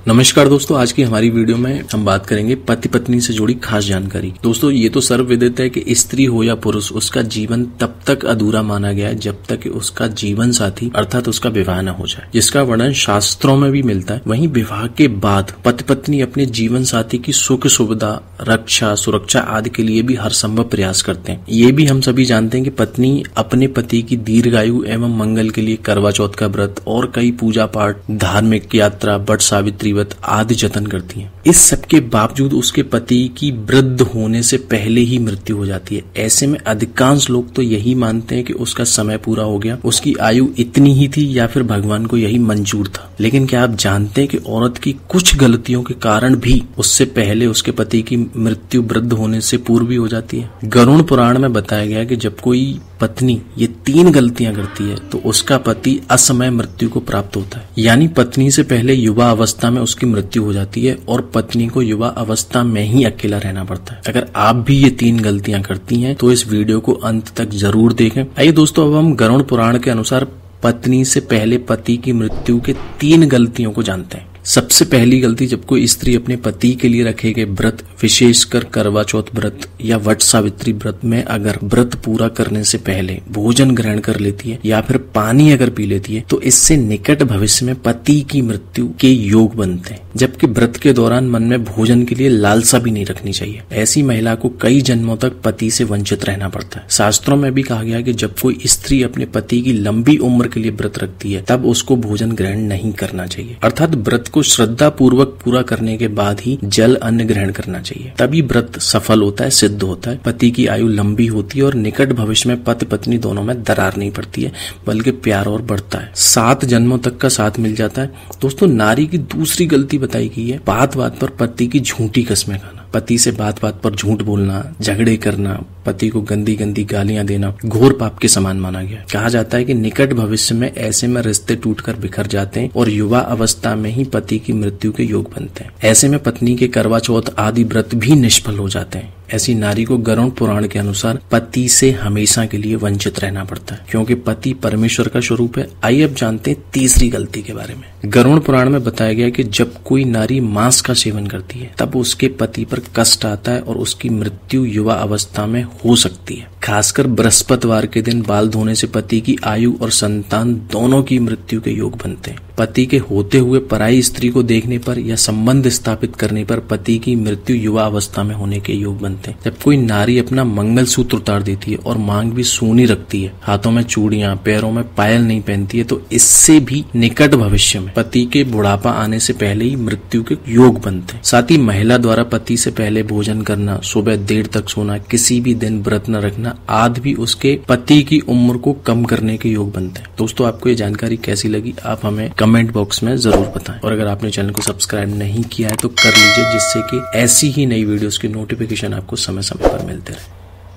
नमस्कार दोस्तों, आज की हमारी वीडियो में हम बात करेंगे पति पत्नी से जुड़ी खास जानकारी। दोस्तों, ये तो सर्वविदित है कि स्त्री हो या पुरुष, उसका जीवन तब तक अधूरा माना गया है जब तक कि उसका जीवन साथी अर्थात उसका विवाह न हो जाए, जिसका वर्णन शास्त्रों में भी मिलता है। वहीं विवाह के बाद पति पत्नी अपने जीवन साथी की सुख सुविधा, रक्षा, सुरक्षा आदि के लिए भी हर संभव प्रयास करते हैं। ये भी हम सभी जानते हैं कि पत्नी अपने पति की दीर्घायु एवं मंगल के लिए करवा चौथ का व्रत और कई पूजा पाठ, धार्मिक यात्रा, वट सावित्री आदि जतन करती हैं। इस सब के बावजूद उसके पति की वृद्ध होने से पहले ही मृत्यु हो जाती है। ऐसे में अधिकांश लोग तो यही मानते हैं कि उसका समय पूरा हो गया, उसकी आयु इतनी ही थी या फिर भगवान को यही मंजूर था। लेकिन क्या आप जानते हैं कि औरत की कुछ गलतियों के कारण भी उससे पहले उसके पति की मृत्यु वृद्ध होने से पूर्व भी हो जाती है। गरुड़ पुराण में बताया गया कि जब कोई पत्नी ये 3 गलतियां करती है तो उसका पति असमय मृत्यु को प्राप्त होता है। यानी पत्नी से पहले युवा अवस्था में उसकी मृत्यु हो जाती है और पत्नी को युवा अवस्था में ही अकेला रहना पड़ता है। अगर आप भी ये 3 गलतियां करती हैं तो इस वीडियो को अंत तक जरूर देखें। आइए दोस्तों, अब हम गरुड़ पुराण के अनुसार पत्नी से पहले पति की मृत्यु के 3 गलतियों को जानते हैं। सबसे पहली गलती, जब कोई स्त्री अपने पति के लिए रखे गए व्रत, विशेषकर करवा चौथ व्रत या वट सावित्री व्रत में अगर व्रत पूरा करने से पहले भोजन ग्रहण कर लेती है या फिर पानी अगर पी लेती है तो इससे निकट भविष्य में पति की मृत्यु के योग बनते हैं। जबकि व्रत के दौरान मन में भोजन के लिए लालसा भी नहीं रखनी चाहिए। ऐसी महिला को कई जन्मों तक पति से वंचित रहना पड़ता है। शास्त्रों में भी कहा गया कि जब कोई स्त्री अपने पति की लंबी उम्र के लिए व्रत रखती है तब उसको भोजन ग्रहण नहीं करना चाहिए, अर्थात व्रत को श्रद्धा पूर्वक पूरा करने के बाद ही जल अन्न ग्रहण करना चाहिए। तभी व्रत सफल होता है, सिद्ध होता है, पति की आयु लंबी होती है और निकट भविष्य में पति पत्नी दोनों में दरार नहीं पड़ती है, बल्कि प्यार और बढ़ता है। 7 जन्मों तक का साथ मिल जाता है। दोस्तों, नारी की दूसरी गलती बताई गई है बात बात पर पति की झूठी कस्में खाना। पति से बात बात पर झूठ बोलना, झगड़े करना, पति को गंदी गंदी गालियां देना घोर पाप के समान माना गया। कहा जाता है कि निकट भविष्य में ऐसे में रिश्ते टूटकर बिखर जाते हैं और युवा अवस्था में ही पति की मृत्यु के योग बनते हैं। ऐसे में पत्नी के करवा चौथ आदि व्रत भी निष्फल हो जाते हैं। ऐसी नारी को गरुड़ पुराण के अनुसार पति से हमेशा के लिए वंचित रहना पड़ता है, क्योंकि पति परमेश्वर का स्वरूप है। आइए अब जानते हैं तीसरी गलती के बारे में। गरुड़ पुराण में बताया गया कि जब कोई नारी मांस का सेवन करती है तब उसके पति पर कष्ट आता है और उसकी मृत्यु युवा अवस्था में हो सकती है। खासकर बृहस्पतिवार के दिन बाल धोने से पति की आयु और संतान दोनों की मृत्यु के योग बनते हैं। पति के होते हुए पराई स्त्री को देखने पर या संबंध स्थापित करने पर पति की मृत्यु युवा अवस्था में होने के योग बनते हैं। जब कोई नारी अपना मंगल सूत्र उतार देती है और मांग भी सूनी रखती है, हाथों में चूड़ियां, पैरों में पायल नहीं पहनती है, तो इससे भी निकट भविष्य में पति के बुढ़ापा आने से पहले ही मृत्यु के योग बनते हैं। साथ ही महिला द्वारा पति से पहले भोजन करना, सुबह देर तक सोना, किसी भी दिन व्रत न रखना आदि भी उसके पति की उम्र को कम करने के योग बनते हैं। दोस्तों, आपको ये जानकारी कैसी लगी आप हमें कमेंट बॉक्स में जरूर बताएं, और अगर आपने चैनल को सब्सक्राइब नहीं किया है तो कर लीजिए, जिससे कि ऐसी ही नई वीडियोस की नोटिफिकेशन आपको समय समय पर मिलते रहे।